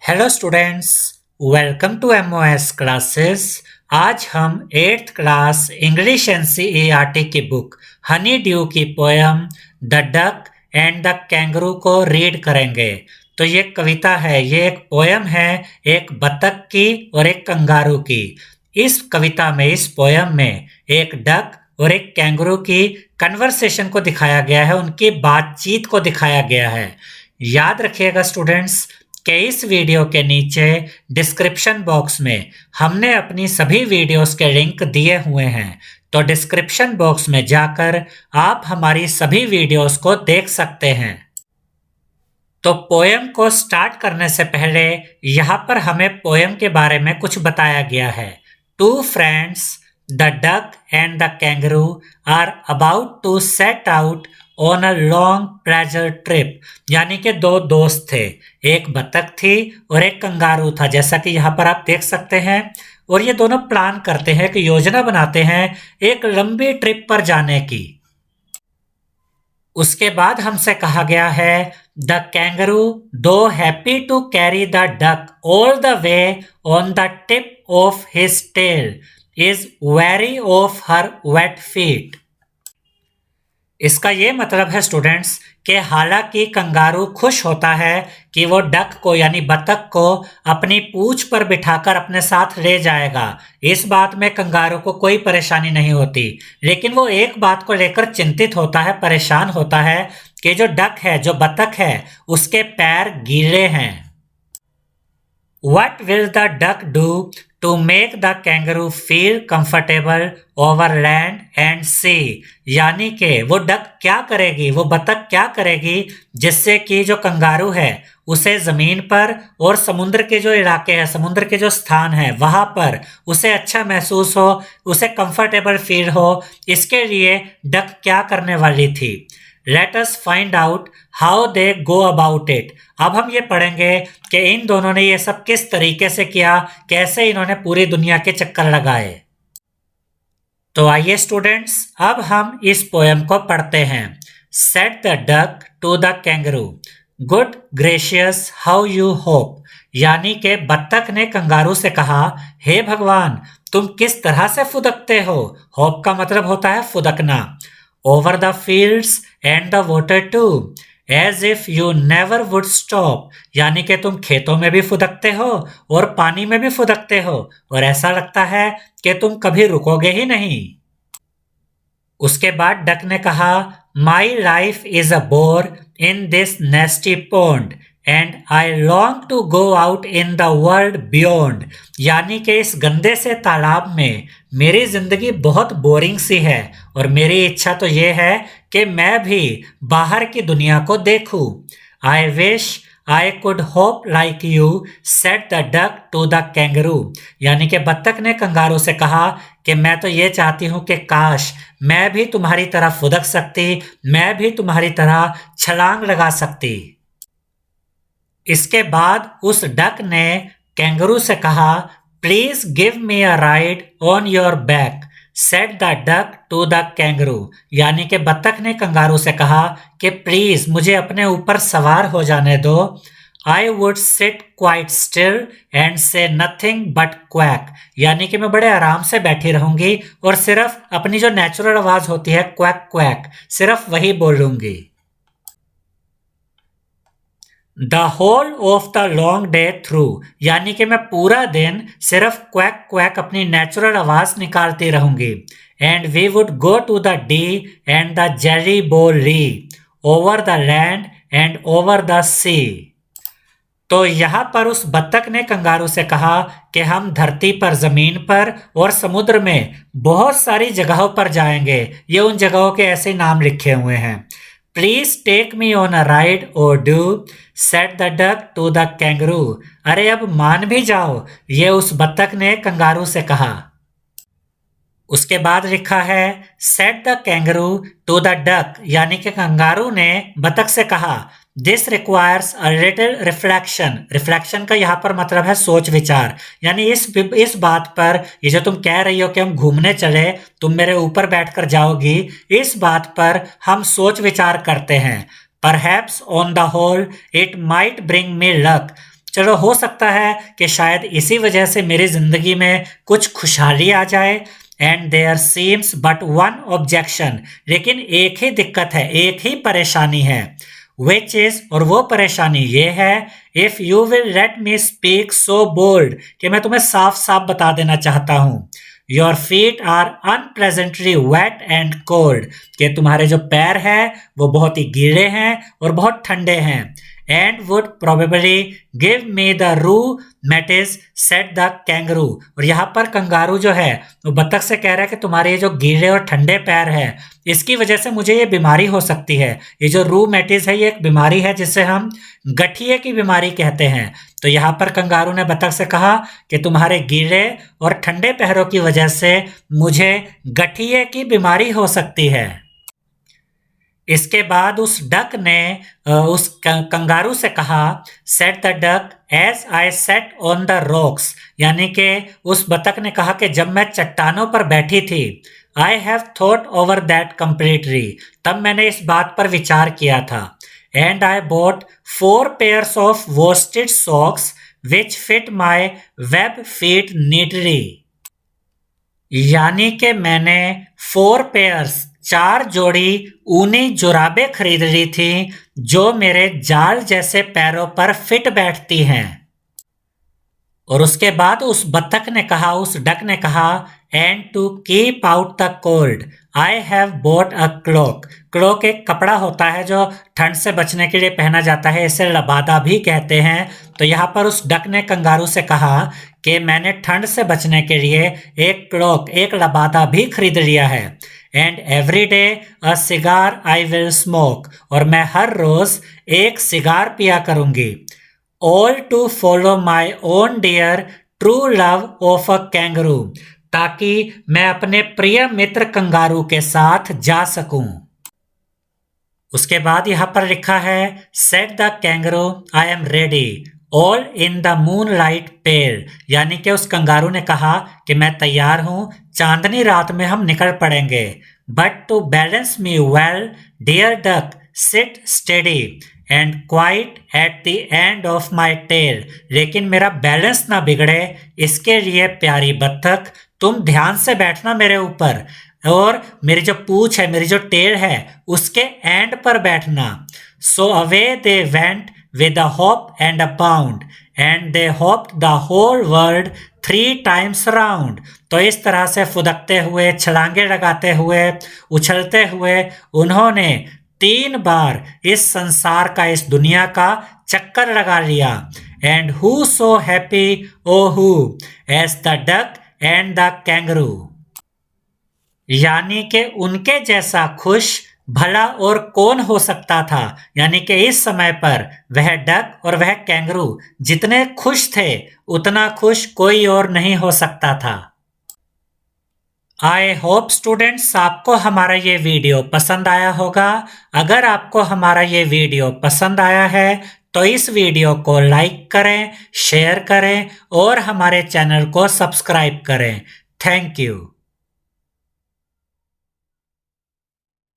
Hello students, welcome to MOS classes. आज हम 8th class English NCERT की book honeydew की poem the duck and the kangaroo को read करेंगे। तो ये कविता है, ये एक पोयम है, एक बतख की और एक कंगारू की। इस कविता में, इस पोयम में एक डक और एक कैंगरू की कन्वर्सेशन को दिखाया गया है, उनकी बातचीत को दिखाया गया है। याद रखिएगा स्टूडेंट्स कि इस वीडियो के नीचे डिस्क्रिप्शन बॉक्स में हमने अपनी सभी वीडियोस के लिंक दिए हुए हैं, तो डिस्क्रिप्शन बॉक्स में जाकर आप हमारी सभी वीडियोस को देख सकते हैं। तो पोयम को स्टार्ट करने से पहले यहाँ पर हमें पोयम के बारे में कुछ बताया गया है। Two friends, the duck and the kangaroo are about to set out on a long pleasure trip. यानी कि दो दोस्त थे, एक बतख थी और एक कंगारू था, जैसा कि यहाँ पर आप देख सकते हैं। और ये दोनों प्लान करते हैं कि योजना बनाते हैं एक लंबी ट्रिप पर जाने की। उसके बाद हमसे कहा गया है the kangaroo do happy to carry the duck all the way on the tip of his tail is wary of her wet feet. इसका ये मतलब है स्टूडेंट्स कि हालांकि कंगारू खुश होता है कि वो डक को यानी बतख को अपनी पूंछ पर बिठाकर अपने साथ ले जाएगा, इस बात में कंगारू को कोई परेशानी नहीं होती। लेकिन वो एक बात को लेकर चिंतित होता है, परेशान होता है कि जो डक है, जो बतख है, उसके पैर गीले हैं। What will the duck do to make the kangaroo feel comfortable over land and sea? यानी कि वो डक क्या करेगी, वो बतख क्या करेगी जिससे कि जो कंगारू है उसे जमीन पर और समुद्र के जो इलाके हैं, समुद्र के जो स्थान है, वहां पर उसे अच्छा महसूस हो, उसे कंफर्टेबल फील हो। इसके लिए डक क्या करने वाली थी? Let us find out how they go about it. अब हम ये पढ़ेंगे कि इन दोनों ने ये सब किस तरीके से किया, कैसे इन्होंने पूरी दुनिया के चक्कर लगाए। तो आइए स्टूडेंट्स, अब हम इस पोयम को पढ़ते हैं। Said the duck to the kangaroo, Good gracious, how you hope. यानी कि बत्तख ने कंगारू से कहा, हे भगवान, तुम किस तरह से फुदकते हो। होप का मतलब होता है फुदकना। Over the fields and the water too, as if you never would stop. यानी कि तुम खेतों में भी फुदकते हो और पानी में भी फुदकते हो और ऐसा लगता है कि तुम कभी रुकोगे ही नहीं। उसके बाद डक ने कहा, My life is a bore in this nasty pond and I long to go out in the world beyond. यानी कि इस गंदे से तालाब में मेरी जिंदगी बहुत बोरिंग सी है और मेरी इच्छा तो ये है कि मैं भी बाहर की दुनिया को देखूं। I wish I could hope like you, said the duck to the kangaroo. यानी कि बत्तख ने कंगारू से कहा कि मैं तो ये चाहती हूँ कि काश मैं भी तुम्हारी तरह फुदक सकती, मैं भी तुम्हारी तरह छलांग लगा सकती। इसके बाद उस डक ने कैंगरू से कहा, please give me a ride on your back, said the duck to the kangaroo. यानी कि बत्तख ने कंगारू से कहा कि प्लीज मुझे अपने ऊपर सवार हो जाने दो। I would sit quite still and से नथिंग बट क्वैक। यानी कि मैं बड़े आराम से बैठी रहूंगी और सिर्फ अपनी जो नेचुरल आवाज होती है क्वैक क्वैक, सिर्फ वही बोलूंगी। The whole of the long day through, यानी कि मैं पूरा दिन सिर्फ क्वैक क्वैक अपनी नेचुरल आवाज निकालती रहूंगी। And we would go to the Dee and the Jelly Bo Lee over the land and over the sea. तो यहाँ पर उस बत्तख ने कंगारू से कहा कि हम धरती पर, जमीन पर और समुद्र में बहुत सारी जगहों पर जाएंगे। ये उन जगहों के ऐसे नाम लिखे हुए हैं। Please take me on a ride और do, said the duck to the kangaroo. अरे अब मान भी जाओ, ये उस बत्तख ने कंगारू से कहा। उसके बाद लिखा है said the kangaroo to the duck, यानी कि कंगारू ने बत्तख से कहा, this requires a little reflection. Reflection का यहाँ पर मतलब है सोच विचार। यानी इस बात पर, ये जो तुम कह रही हो कि हम घूमने चले, तुम मेरे ऊपर बैठकर जाओगी, इस बात पर हम सोच विचार करते हैं। Perhaps on the whole it might bring me luck. चलो हो सकता है कि शायद इसी वजह से मेरी जिंदगी में कुछ खुशहाली आ जाए। And there seems but one objection, लेकिन एक ही दिक्कत है, एक ही परेशानी है। विच इज, और वो परेशानी ये है, if you will let me speak so bold, कि मैं तुम्हें साफ साफ बता देना चाहता हूं। Your feet are unpleasantly wet and cold, कि तुम्हारे जो पैर हैं वो बहुत ही गीले हैं और बहुत ठंडे हैं। And would probably give me the rheumatism, said the kangaroo, और यहाँ पर कंगारू जो है वो बत्तख से कह रहा है कि तुम्हारे ये जो गीले और ठंडे पैर है इसकी वजह से मुझे ये बीमारी हो सकती है। ये जो रूमेटिस है ये एक बीमारी है जिसे हम गठिए की बीमारी कहते हैं। तो यहाँ पर कंगारू ने बत्तख से कहा कि तुम्हारे गीले और ठंडे पैरों की वजह से मुझे गठिए की बीमारी हो सकती है। इसके बाद उस डक ने उस कंगारू से कहा, said the duck as I sat on the rocks, यानी कि उस बतख ने कहा कि जब मैं चट्टानों पर बैठी थी, I have thought over that completely, तब मैंने इस बात पर विचार किया था। And I bought 4 pairs of worsted socks which fit my web feet neatly, यानी कि मैंने 4 पेयर्स, 4 जोड़ी ऊनी जुराबे खरीद ली थी जो मेरे जाल जैसे पैरों पर फिट बैठती हैं। और उसके बाद उस बत्तख ने कहा, उस डक ने कहा, and to keep out the cold I have bought a cloak. Cloak एक कपड़ा होता है जो ठंड से बचने के लिए पहना जाता है, इसे लबादा भी कहते हैं। तो यहाँ पर उस डक ने कंगारू से कहा कि मैंने ठंड से बचने के लिए एक क्लोक, एक लबादा भी खरीद लिया है। And every day a cigar I will smoke, और मैं हर रोज एक सिगार पिया करूंगी। All to follow my own dear true love of a kangaroo, ताकि मैं अपने प्रिय मित्र कंगारू के साथ जा सकूं। उसके बाद यहां पर लिखा है, said the kangaroo I am ready all in the moonlight pale, यानी कि उस कंगारू ने कहा कि मैं तैयार हूं, चांदनी रात में हम निकल पड़ेंगे। But to balance me well dear duck sit steady and quiet at the end of my tail, लेकिन मेरा बैलेंस ना बिगड़े इसके लिए प्यारी बत्तख तुम ध्यान से बैठना मेरे ऊपर, और मेरी जो पूंछ है, मेरी जो टेल है उसके एंड पर बैठना। So away they went with a hop and a bound and they hopped the whole world 3 times round। तो इस तरह से फुदकते हुए, छलांगे लगाते हुए, उछलते हुए उन्होंने 3 बार इस संसार का, इस दुनिया का चक्कर लगा लिया। And who so happy, oh who, as the duck and the kangaroo, यानी कि उनके जैसा खुश भला और कौन हो सकता था, यानी कि इस समय पर वह डक और वह कैंगरू जितने खुश थे उतना खुश कोई और नहीं हो सकता था। आई होप स्टूडेंट्स आपको हमारा ये वीडियो पसंद आया होगा। अगर आपको हमारा ये वीडियो पसंद आया है तो इस वीडियो को लाइक करें, शेयर करें और हमारे चैनल को सब्सक्राइब करें। Thank you.